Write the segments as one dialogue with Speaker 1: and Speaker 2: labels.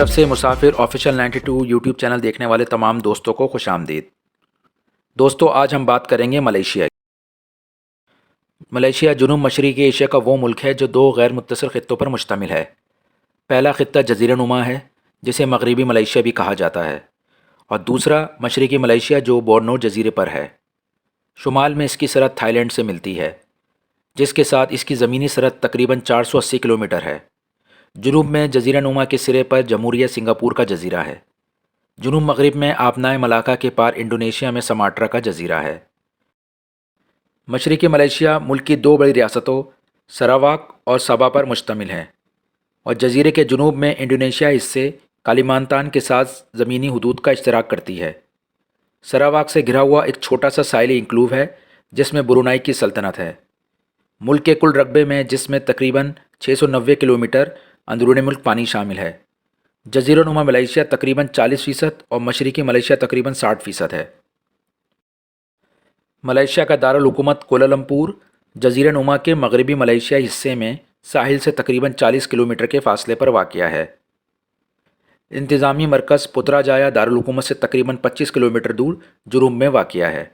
Speaker 1: طرف سے مسافر آفیشل 92 یوٹیوب چینل دیکھنے والے تمام دوستوں کو خوش آمدید۔ دوستو، آج ہم بات کریں گے ملیشیا کی۔ ملیشیا جنوب مشرقی ایشیا کا وہ ملک ہے جو دو غیر متصل خطوں پر مشتمل ہے۔ پہلا خطہ جزیرہ نما ہے جسے مغربی ملیشیا بھی کہا جاتا ہے، اور دوسرا مشرقی ملیشیا جو بورنو جزیرے پر ہے۔ شمال میں اس کی سرحد تھائی لینڈ سے ملتی ہے، جس کے ساتھ اس کی زمینی سرحد تقریباً 480 کلومیٹر ہے۔ جنوب میں جزیرہ نما کے سرے پر جمہوریہ سنگاپور کا جزیرہ ہے۔ جنوب مغرب میں آبنائے ملاکا کے پار انڈونیشیا میں سماٹرا کا جزیرہ ہے۔ مشرقی ملیشیا ملک کی دو بڑی ریاستوں سراواک اور سبا پر مشتمل ہے، اور جزیرے کے جنوب میں انڈونیشیا حصے کالیمانتان کے ساتھ زمینی حدود کا اشتراک کرتی ہے۔ سراواک سے گھرا ہوا ایک چھوٹا سا ساحلی انکلیو ہے جس میں برونائی کی سلطنت ہے۔ ملک کے کل رقبے میں، جس میں تقریباً 690 کلومیٹر اندرون ملک پانی شامل ہے، جزیرہ نما ملیشیا تقریباً 40% اور مشرقی ملیشیا تقریباً 60% ہے۔ ملیشیا کا دارالحکومت کوالالمپور جزیرہ نما کے مغربی ملیشیا حصے میں ساحل سے تقریباً 40 کلومیٹر کے فاصلے پر واقع ہے۔ انتظامی مرکز پتراجایا دارالحکومت سے تقریباً 25 کلومیٹر دور جنوب میں واقع ہے۔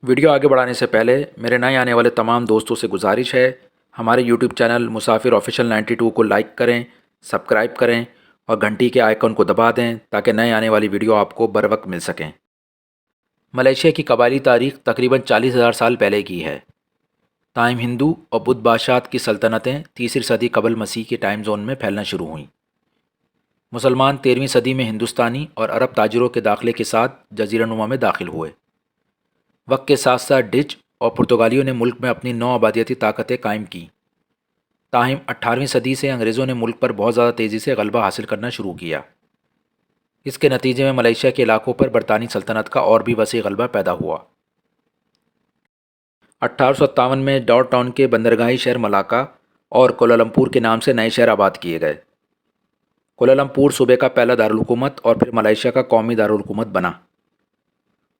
Speaker 1: ویڈیو آگے بڑھانے سے پہلے میرے نئے آنے والے تمام دوستوں سے گزارش ہے، ہمارے یوٹیوب چینل مسافر آفیشل 92 کو لائک کریں، سبسکرائب کریں اور گھنٹی کے آئیکن کو دبا دیں تاکہ نئے آنے والی ویڈیو آپ کو بر وقت مل سکیں۔ ملیشیا کی قبائلی تاریخ تقریباً 40,000 سال پہلے کی ہے، تاہم ہندو اور بدھ بادشاہت کی سلطنتیں 3 صدی قبل مسیح کے ٹائم زون میں پھیلنا شروع ہوئیں۔ مسلمان 13ویں صدی میں ہندوستانی اور عرب تاجروں کے داخلے کے ساتھ جزیرہ نما میں داخل ہوئے۔ وقت کے ساتھ ساتھ ڈچ اور پرتگالیوں نے ملک میں اپنی نو آبادیاتی طاقتیں قائم کیں، تاہم 18ویں صدی سے انگریزوں نے ملک پر بہت زیادہ تیزی سے غلبہ حاصل کرنا شروع کیا۔ اس کے نتیجے میں ملیشیا کے علاقوں پر برطانوی سلطنت کا اور بھی وسیع غلبہ پیدا ہوا۔ 1857 میں ڈاؤن ٹاؤن کے بندرگاہی شہر ملاکا اور کوالالمپور کے نام سے نئے شہر آباد کیے گئے۔ کوالالمپور صوبے کا پہلا دارالحکومت اور پھر ملیشیا کا قومی دارالحکومت بنا۔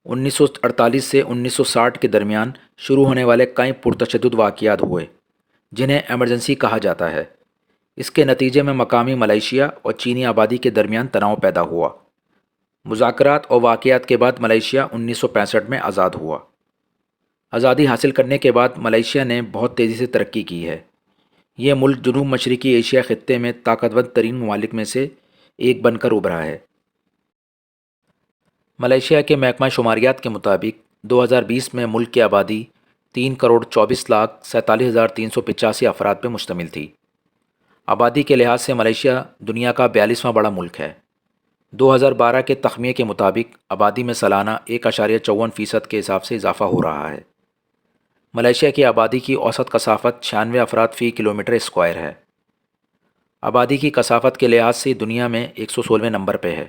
Speaker 1: 1948 سے 1960 کے درمیان شروع ہونے والے کئی پرتشدد واقعات ہوئے جنہیں ایمرجنسی کہا جاتا ہے۔ اس کے نتیجے میں مقامی ملیشیا اور چینی آبادی کے درمیان تناؤ پیدا ہوا۔ مذاکرات اور واقعات کے بعد ملیشیا 1965 میں آزاد ہوا۔ آزادی حاصل کرنے کے بعد ملیشیا نے بہت تیزی سے ترقی کی ہے۔ یہ ملک جنوب مشرقی ایشیا خطے میں طاقتور ترین ممالک میں سے ایک بن کر ابھرا ہے۔ ملیشیا کے محکمہ شماریات کے مطابق 2020 میں ملک کی آبادی 3,24,47,385 افراد پر مشتمل تھی۔ آبادی کے لحاظ سے ملیشیا دنیا کا 42واں بڑا ملک ہے۔ 2012 کے تخمیے کے مطابق آبادی میں سالانہ 1.54% کے حساب سے اضافہ ہو رہا ہے۔ ملیشیا کی آبادی کی اوسط کثافت 96 افراد فی کلومیٹر اسکوائر ہے۔ آبادی کی کثافت کے لحاظ سے دنیا میں 116ویں نمبر پہ ہے۔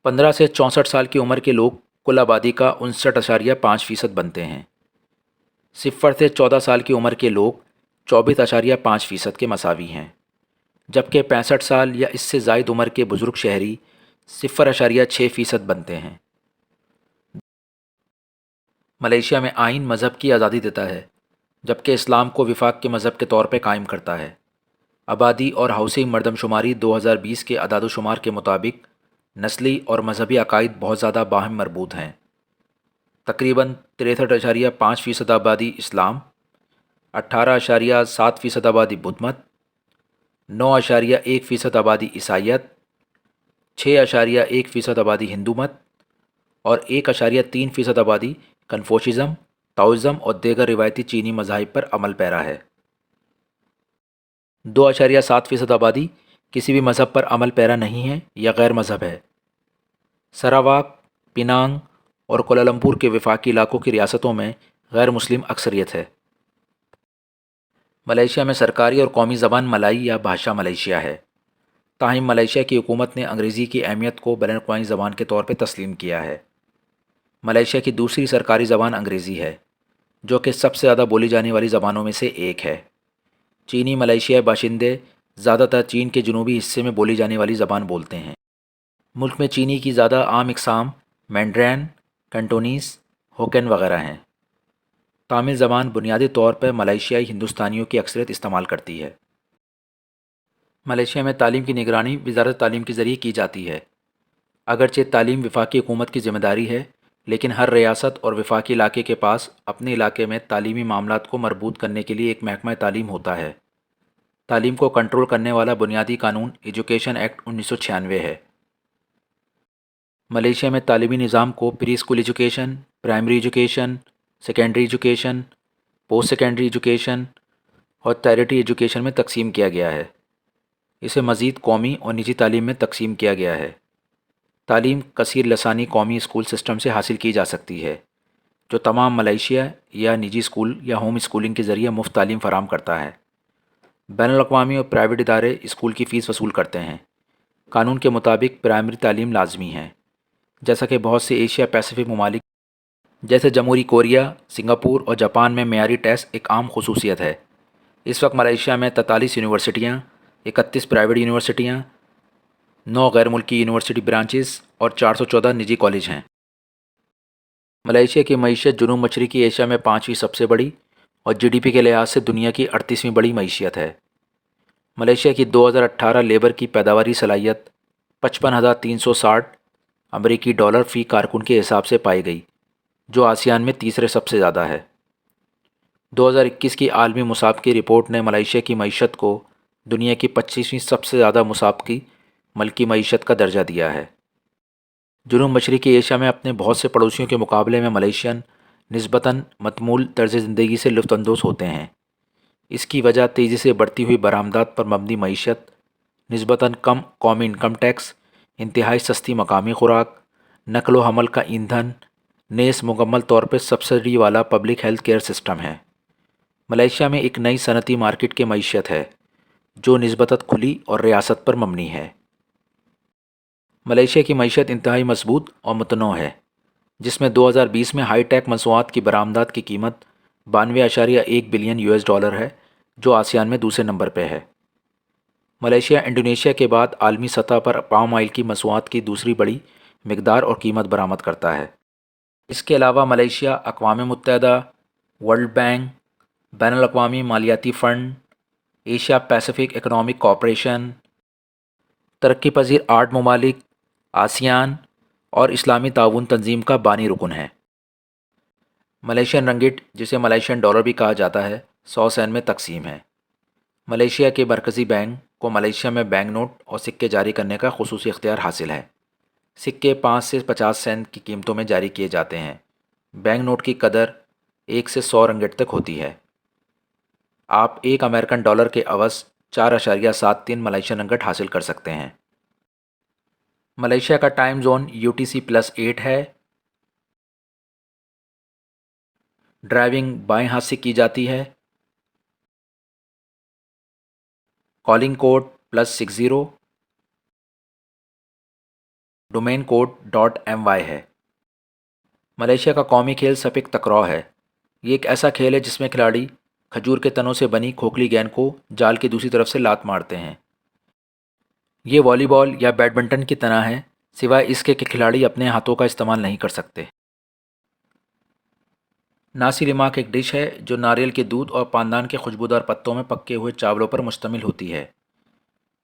Speaker 1: 15 سے 64 سال کی عمر کے لوگ کل آبادی کا 59.5% بنتے ہیں۔ 0 سے 14 سال کی عمر کے لوگ 24.5% کے مساوی ہیں، جبکہ 65 سال یا اس سے زائد عمر کے بزرگ شہری 0.6% بنتے ہیں۔ ملیشیا میں آئین مذہب کی آزادی دیتا ہے، جبکہ اسلام کو وفاق کے مذہب کے طور پہ قائم کرتا ہے۔ آبادی اور ہاؤسنگ مردم شماری 2020 کے اعداد و شمار کے مطابق نسلی اور مذہبی عقائد بہت زیادہ باہم مربوط ہیں۔ تقریباً 63.5% آبادی اسلام، 18.7% آبادی بدھ مت، 9.1% آبادی عیسائیت، 6.1% آبادی ہندو مت اور 1.3% آبادی کنفوشزم، تاؤزم اور دیگر روایتی چینی مذاہب پر عمل پیرا ہے۔ 2.7% آبادی کسی بھی مذہب پر عمل پیرا نہیں ہے یا غیر مذہب ہے۔ سراواک، پینانگ اور کوالالمپور کے وفاقی علاقوں کی ریاستوں میں غیر مسلم اکثریت ہے۔ ملیشیا میں سرکاری اور قومی زبان ملائی یا بھاشا ملیشیا ہے، تاہم ملیشیا کی حکومت نے انگریزی کی اہمیت کو بین الاقوامی زبان کے طور پہ تسلیم کیا ہے۔ ملیشیا کی دوسری سرکاری زبان انگریزی ہے، جو کہ سب سے زیادہ بولی جانے والی زبانوں میں سے ایک ہے۔ چینی ملیشیائی باشندے زیادہ تر چین کے جنوبی حصے میں بولی جانے والی زبان بولتے ہیں۔ ملک میں چینی کی زیادہ عام اقسام مینڈرین، کینٹونیز، ہوکین وغیرہ ہیں۔ تامل زبان بنیادی طور پر ملیشیائی ہندوستانیوں کی اکثریت استعمال کرتی ہے۔ ملیشیا میں تعلیم کی نگرانی وزارت تعلیم کے ذریعے کی جاتی ہے۔ اگرچہ تعلیم وفاقی حکومت کی ذمہ داری ہے، لیکن ہر ریاست اور وفاقی علاقے کے پاس اپنے علاقے میں تعلیمی معاملات کو مربوط کرنے کے لیے ایک محکمہ تعلیم ہوتا ہے۔ تعلیم کو کنٹرول کرنے والا بنیادی قانون ایجوکیشن ایکٹ 1996 ہے۔ ملیشیا میں تعلیمی نظام کو pre school education, primary education, secondary education, post secondary education اور ٹیرٹری ایجوکیشن میں تقسیم کیا گیا ہے۔ اسے مزید قومی اور نجی تعلیم میں تقسیم کیا گیا ہے۔ تعلیم کثیر لسانی قومی اسکول سسٹم سے حاصل کی جا سکتی ہے، جو تمام ملیشیا یا نجی اسکول یا ہوم اسکولنگ کے ذریعے مفت تعلیم فراہم کرتا ہے۔ بین الاقوامی اور پرائیویٹ ادارے اسکول کی فیس وصول کرتے ہیں۔ قانون کے مطابق پرائمری تعلیم لازمی ہے، جیسا کہ بہت سے ایشیا پیسیفک ممالک جیسے جمہوری کوریا، سنگاپور اور جاپان میں معیاری ٹیسٹ ایک عام خصوصیت ہے۔ اس وقت ملیشیا میں 43 یونیورسٹیاں، 31 پرائیویٹ یونیورسٹیاں، 9 غیر ملکی یونیورسٹی برانچز اور 414 نجی کالج ہیں۔ ملیشیا کی معیشت جنوب مشرقی ایشیا میں 5ویں سب سے بڑی اور جی ڈی پی کے لحاظ سے دنیا کی 38ویں بڑی معیشت ہے۔ ملیشیا کی 2018 لیبر کی پیداواری صلاحیت 55,360 امریکی ڈالر فی کارکن کے حساب سے پائی گئی، جو آسیان میں تیسرے سب سے زیادہ ہے۔ 2021 کی عالمی مسابقی رپورٹ نے ملیشیا کی معیشت کو دنیا کی 25ویں سب سے زیادہ مسابقی ملکی معیشت کا درجہ دیا ہے۔ جنوب مشرقی ایشیا میں اپنے بہت سے پڑوسیوں کے مقابلے میں ملیشین نسبتاً متمول طرز زندگی سے لطف اندوز ہوتے ہیں۔ اس کی وجہ تیزی سے بڑھتی ہوئی برآمدات پر مبنی معیشت، نسبتاً کم قومی انکم ٹیکس، انتہائی سستی مقامی خوراک، نقل و حمل کا ایندھن، نیز مکمل طور پر سبسڈی والا پبلک ہیلتھ کیئر سسٹم ہے۔ ملیشیا میں ایک نئی صنعتی مارکیٹ کی معیشت ہے، جو نسبتاً کھلی اور ریاست پر مبنی ہے۔ ملیشیا کی معیشت انتہائی مضبوط اور متنوع ہے، جس میں 2020 میں ہائی ٹیک مصنوعات کی برآمدات کی قیمت 92.1 بلین یو ایس ڈالر ہے، جو آسیان میں دوسرے نمبر پہ ہے۔ ملیشیا انڈونیشیا کے بعد عالمی سطح پر پام آئل کی مصنوعات کی دوسری بڑی مقدار اور قیمت برآمد کرتا ہے۔ اس کے علاوہ ملیشیا اقوام متحدہ، ورلڈ بینک، بین الاقوامی مالیاتی fund, Asia Pacific economic cooperation, ترقی پذیر 8 ممالک، آسیان اور اسلامی تعاون تنظیم کا بانی رکن ہے۔ ملیشین رنگٹ، جسے ملیشین ڈالر بھی کہا جاتا ہے، 100 سین میں تقسیم ہے۔ ملیشیا کے مرکزی بینک کو ملیشیا میں بینک نوٹ اور سکے جاری کرنے کا خصوصی اختیار حاصل ہے۔ سکے 5 سے 50 سین کی قیمتوں میں جاری کیے جاتے ہیں۔ بینک نوٹ کی قدر 1 سے 100 رنگٹ تک ہوتی ہے۔ آپ 1 امریکن ڈالر کے عوض 4.73 ملیشین رنگٹ حاصل کر سکتے ہیں۔ ملیشیا کا ٹائم زون UTC+8 ہے۔ ڈرائیونگ بائیں ہاتھ سے کی جاتی ہے۔ Calling code +60، domain code .my ہے۔ ملیشیا کا قومی کھیل سپک تکراؤ ہے۔ یہ ایک ایسا کھیل ہے جس میں کھلاڑی کھجور کے تنوں سے بنی کھوکھلی گیند کو جال کی دوسری طرف سے لات مارتے ہیں۔ یہ والی بال یا بیڈمنٹن کی طرح ہے، سوائے اس کے کہ کھلاڑی اپنے ہاتھوں کا استعمال نہیں کر سکتے۔ ناسی لیماک ایک ڈش ہے جو ناریل کے دودھ اور پاندان کے خوشبودار پتوں میں پکے ہوئے چاولوں پر مشتمل ہوتی ہے۔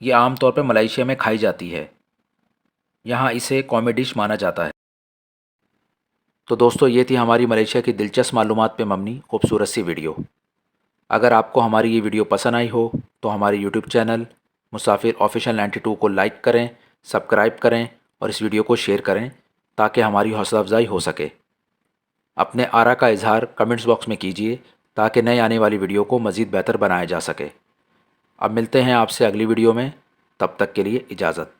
Speaker 1: یہ عام طور پر ملیشیا میں کھائی جاتی ہے، یہاں اسے قومی ڈش مانا جاتا ہے۔ تو دوستو، یہ تھی ہماری ملیشیا کی دلچسپ معلومات پہ مبنی خوبصورت سی ویڈیو۔ اگر آپ کو ہماری یہ ویڈیو پسند آئی ہو تو ہماری یوٹیوب چینل مسافر آفیشل 92 کو لائک کریں، سبسکرائب کریں اور اس ویڈیو کو شیئر کریں تاکہ ہماری حوصلہ افزائی ہو سکے۔ اپنے آراء کا اظہار کمنٹس باکس میں کیجیے تاکہ نئے آنے والی ویڈیو کو مزید بہتر بنایا جا سکے۔ اب ملتے ہیں آپ سے اگلی ویڈیو میں، تب تک کے لیے اجازت۔